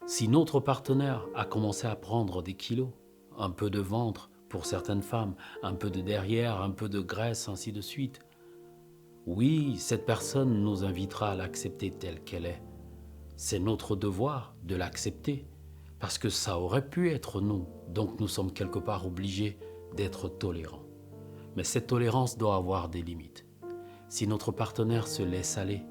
Si notre partenaire a commencé à prendre des kilos, un peu de ventre pour certaines femmes, un peu de derrière, un peu de graisse, ainsi de suite, oui, cette personne nous invitera à l'accepter telle qu'elle est. C'est notre devoir de l'accepter, parce que ça aurait pu être nous, donc nous sommes quelque part obligés d'être tolérants. Mais cette tolérance doit avoir des limites. Si notre partenaire se laisse aller,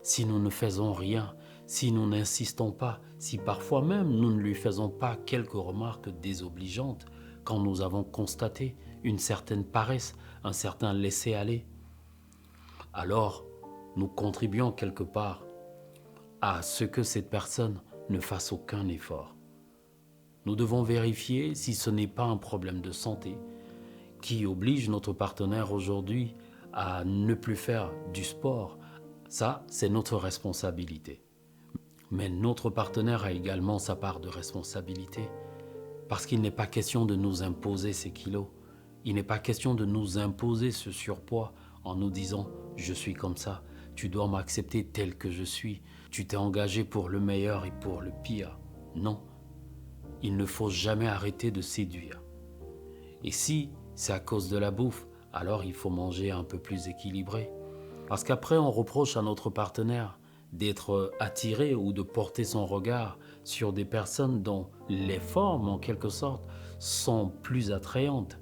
si nous ne faisons rien, si nous n'insistons pas, si parfois même nous ne lui faisons pas quelques remarques désobligeantes quand nous avons constaté une certaine paresse, un certain laisser-aller, alors nous contribuons quelque part à ce que cette personne ne fasse aucun effort. Nous devons vérifier si ce n'est pas un problème de santé qui oblige notre partenaire aujourd'hui à ne plus faire du sport. Ça, c'est notre responsabilité. Mais notre partenaire a également sa part de responsabilité parce qu'il n'est pas question de nous imposer ces kilos. Il n'est pas question de nous imposer ce surpoids en nous disant « je suis comme ça, tu dois m'accepter tel que je suis, tu t'es engagé pour le meilleur et pour le pire ». Non, il ne faut jamais arrêter de séduire. Et si c'est à cause de la bouffe, alors il faut manger un peu plus équilibré. Parce qu'après, on reproche à notre partenaire d'être attiré ou de porter son regard sur des personnes dont les formes, en quelque sorte, sont plus attrayantes.